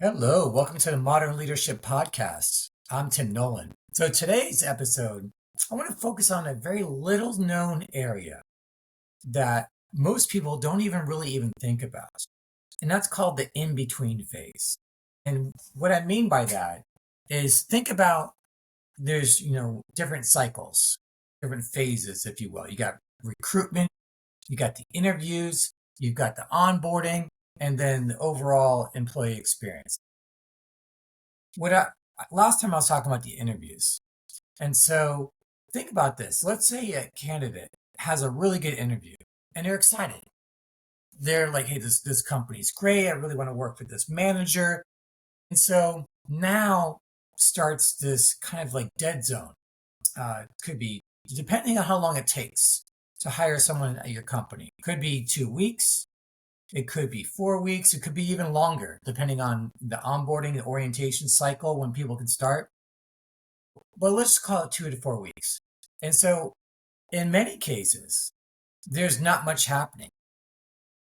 Hello, welcome to the Modern Leadership Podcast. I'm Tim Nolan. So today's episode, I want to focus on a very little known area that most people don't even think about. And that's called the in-between phase. And what I mean by that is think about there's, different cycles, different phases, if you will. You got recruitment, you got the interviews, you've got the onboarding, and then the overall employee experience. Last time I was talking about the interviews. And so think about this. Let's say a candidate has a really good interview and they're excited. They're like, hey, this company's great. I really want to work for this manager. And so now starts this kind of like dead zone. Could be depending on how long it takes to hire someone at your company. Could be 2 weeks. It could be 4 weeks. It could be even longer, depending on the onboarding, the orientation cycle when people can start. But let's just call it 2 to 4 weeks. And so, in many cases, there's not much happening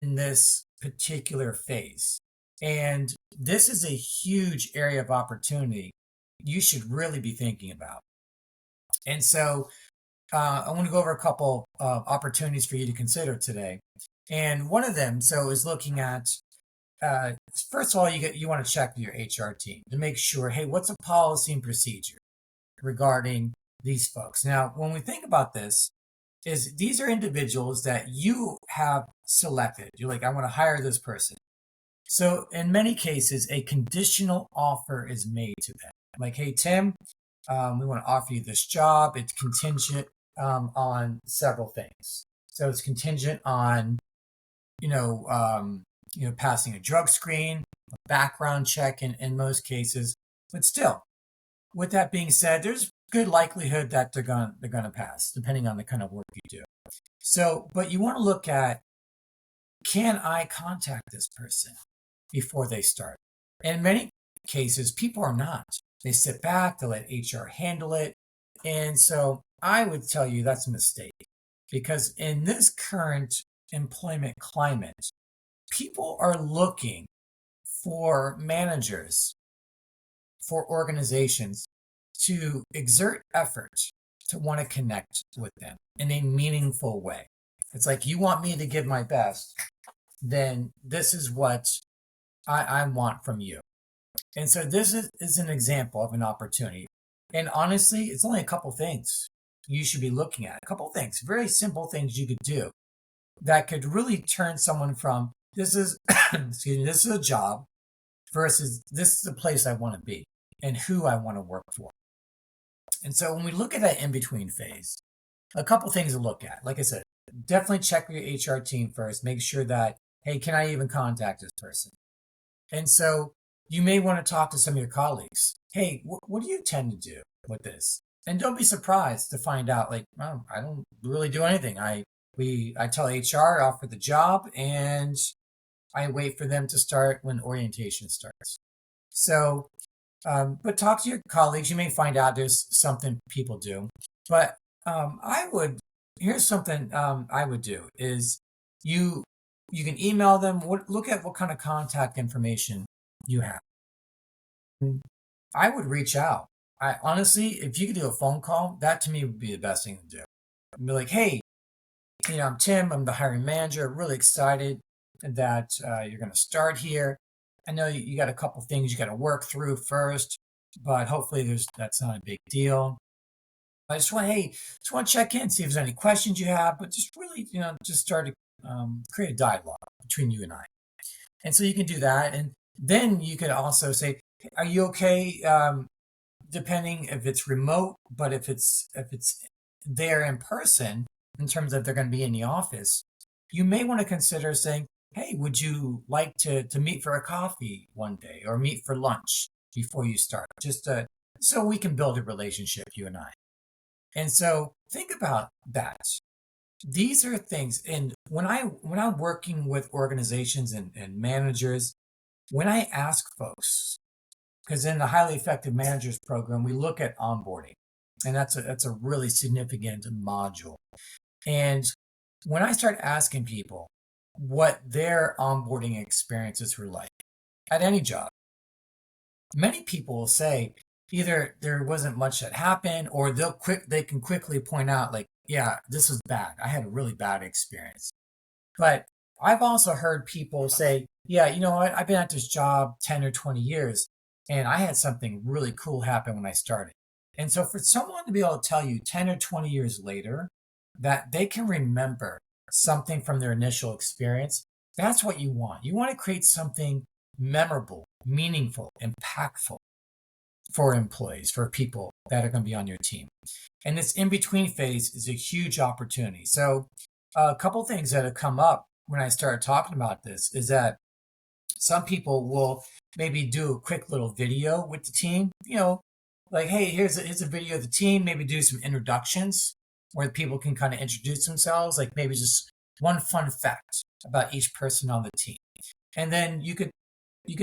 in this particular phase. And this is a huge area of opportunity you should really be thinking about. And so, I want to go over a couple of opportunities for you to consider today. And one of them, is looking at first of all, you want to check with your HR team to make sure, hey, what's a policy and procedure regarding these folks? Now, when we think about this, is these are individuals that you have selected. You're like, I want to hire this person. So in many cases, a conditional offer is made to them. Like, hey, Tim, we want to offer you this job. It's contingent on several things. So it's contingent on, passing a drug screen, a background check in most cases. But still, with that being said, there's good likelihood that they're gonna pass, depending on the kind of work you do. So, but you want to look at, can I contact this person before they start? And in many cases, people are not. They sit back, they let HR handle it. And so I would tell you that's a mistake, because in this current employment climate, people are looking for managers, for organizations to exert effort to want to connect with them in a meaningful way. It's like, you want me to give my best, then this is what I want from you. And so this is an example of an opportunity. And honestly, it's only a couple things you should be looking at. A couple things, very simple things you could do that could really turn someone from this is this is a job versus this is the place I want to be and who I want to work for. And so when we look at that in-between phase, a couple things to look at. Like I said, definitely check with your HR team first. Make sure that, hey, can I even contact this person? And so you may want to talk to some of your colleagues. Hey, what do you tend to do with this? And don't be surprised to find out, like, oh, I don't really do anything. I tell HR, offer the job, and I wait for them to start when orientation starts. So, but talk to your colleagues. You may find out there's something people do. But here's something I would do is you can email them. Look at what kind of contact information you have. I would reach out. I honestly, if you could do a phone call, that to me would be the best thing to do. I'd be like, hey, I'm Tim. I'm the hiring manager. Really excited that you're going to start here. I know you got a couple things you got to work through first, but hopefully that's not a big deal. I just want to check in, see if there's any questions you have, but just really, just start to create a dialogue between you and I. And so you can do that. And then you could also say, are you okay? Depending if it's remote, but if it's there in person, in terms of they're going to be in the office, you may want to consider saying, hey, would you like to meet for a coffee one day or meet for lunch before you start? Just so we can build a relationship, you and I. And so think about that. These are things, and when I'm working with organizations and managers, when I ask folks, because in the Highly Effective Managers program, we look at onboarding, and that's a really significant module. And when I start asking people what their onboarding experiences were like at any job, many people will say either there wasn't much that happened, or they can quickly point out like, yeah, this was bad. I had a really bad experience. But I've also heard people say, yeah, you know what? I've been at this job 10 or 20 years and I had something really cool happen when I started. And so for someone to be able to tell you 10 or 20 years later that they can remember something from their initial experience, that's what you want. You want to create something memorable, meaningful, impactful for employees, for people that are going to be on your team. And this in between phase is a huge opportunity. So, a couple things that have come up when I started talking about this is that some people will maybe do a quick little video with the team, like, hey, here's a video of the team, maybe do some introductions where people can kind of introduce themselves, like maybe just one fun fact about each person on the team. And then you could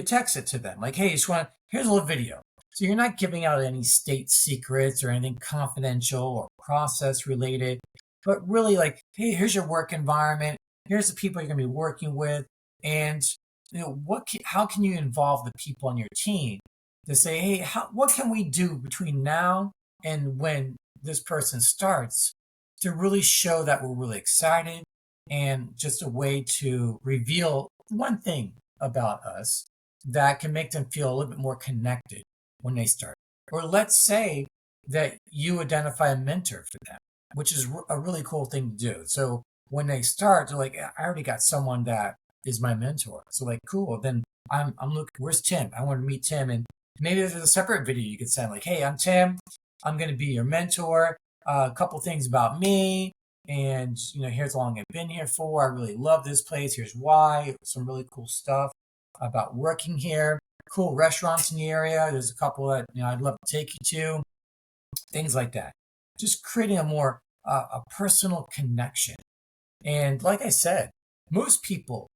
text it to them like, hey, here's a little video. So you're not giving out any state secrets or anything confidential or process related, but really like, hey, here's your work environment. Here's the people you're going to be working with. And how can you involve the people on your team to say, hey, what can we do between now and when this person starts to really show that we're really excited, and just a way to reveal one thing about us that can make them feel a little bit more connected when they start. Or let's say that you identify a mentor for them, which is a really cool thing to do. So when they start, they're like, I already got someone that is my mentor. So like, cool. Then I'm looking, where's Tim? I want to meet Tim. And maybe there's a separate video you could send like, hey, I'm Tim. I'm going to be your mentor. A couple things about me. And, here's how long I've been here for. I really love this place. Here's why. Some really cool stuff about working here. Cool restaurants in the area. There's a couple that, I'd love to take you to. Things like that. Just creating a personal connection. And like I said, most people,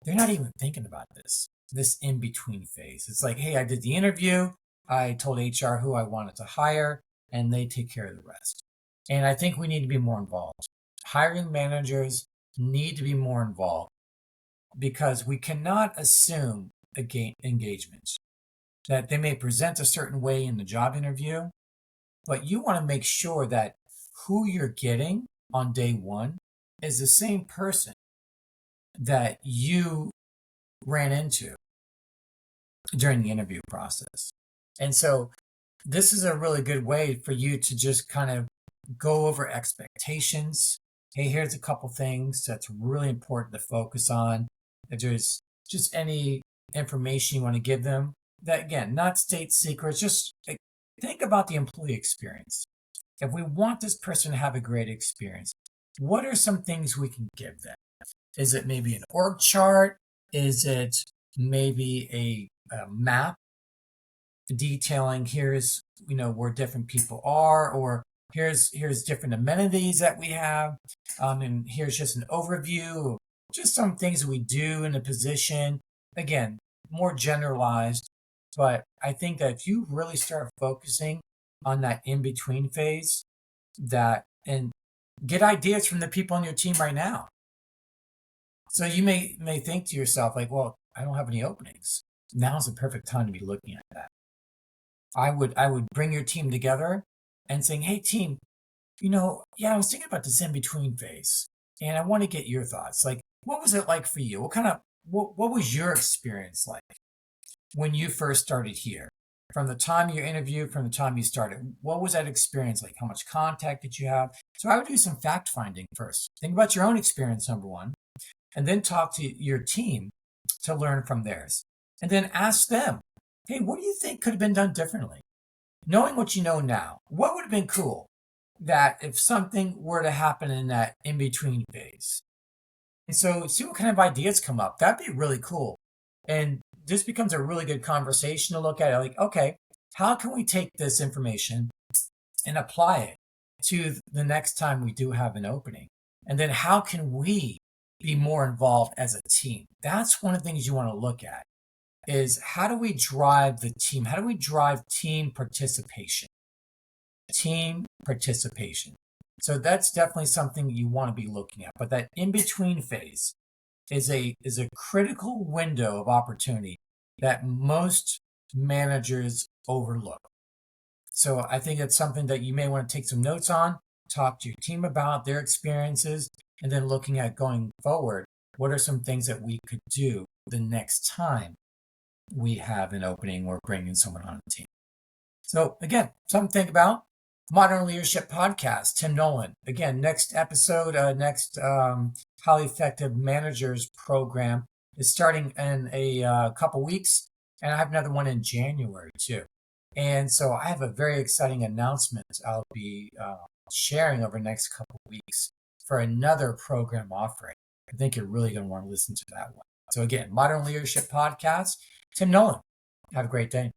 they're not even thinking about this in-between phase. It's like, hey, I did the interview. I told HR who I wanted to hire, and they take care of the rest. And I think we need to be more involved. Hiring managers need to be more involved because we cannot assume engagement. That they may present a certain way in the job interview, but you want to make sure that who you're getting on day one is the same person that you ran into during the interview process. And so this is a really good way for you to just kind of go over expectations. Hey, here's a couple things that's really important to focus on. If there's just any information you want to give them, that again, not state secrets, just think about the employee experience. If we want this person to have a great experience, what are some things we can give them? Is it maybe an org chart? Is it maybe a map detailing here's where different people are, or here's different amenities that we have, and here's just an overview of just some things that we do in a position. Again, more generalized, but I think that if you really start focusing on that in-between phase, and get ideas from the people on your team right now. So you may think to yourself like, well, I don't have any openings. Now's the perfect time to be looking at that. I would bring your team together and saying, hey team, I was thinking about this in-between phase and I want to get your thoughts. Like, what was it like for you? What was your experience like when you first started here? From the time you interviewed, from the time you started, what was that experience like? How much contact did you have? So I would do some fact finding first. Think about your own experience, number one, and then talk to your team to learn from theirs. And then ask them, hey, what do you think could have been done differently? Knowing what you know now, what would have been cool that if something were to happen in that in-between phase? And so see what kind of ideas come up. That'd be really cool. And this becomes a really good conversation to look at. Like, okay, how can we take this information and apply it to the next time we do have an opening? And then how can we be more involved as a team? That's one of the things you want to look at, is how do we drive the team? How do we drive team participation? Team participation. So that's definitely something you want to be looking at. But that in-between phase is a critical window of opportunity that most managers overlook. So I think it's something that you may want to take some notes on, talk to your team about their experiences, and then looking at going forward, what are some things that we could do the next time we have an opening or bringing someone on the team. So again, something to think about. Modern Leadership Podcast, Tim Nolan. Again, next episode, next Highly Effective Managers program is starting in a couple weeks, and I have another one in January too. And so I have a very exciting announcement I'll be sharing over the next couple weeks for another program offering. I think you're really going to want to listen to that one. So again, Modern Leadership Podcast, Tim Nolan. Have a great day.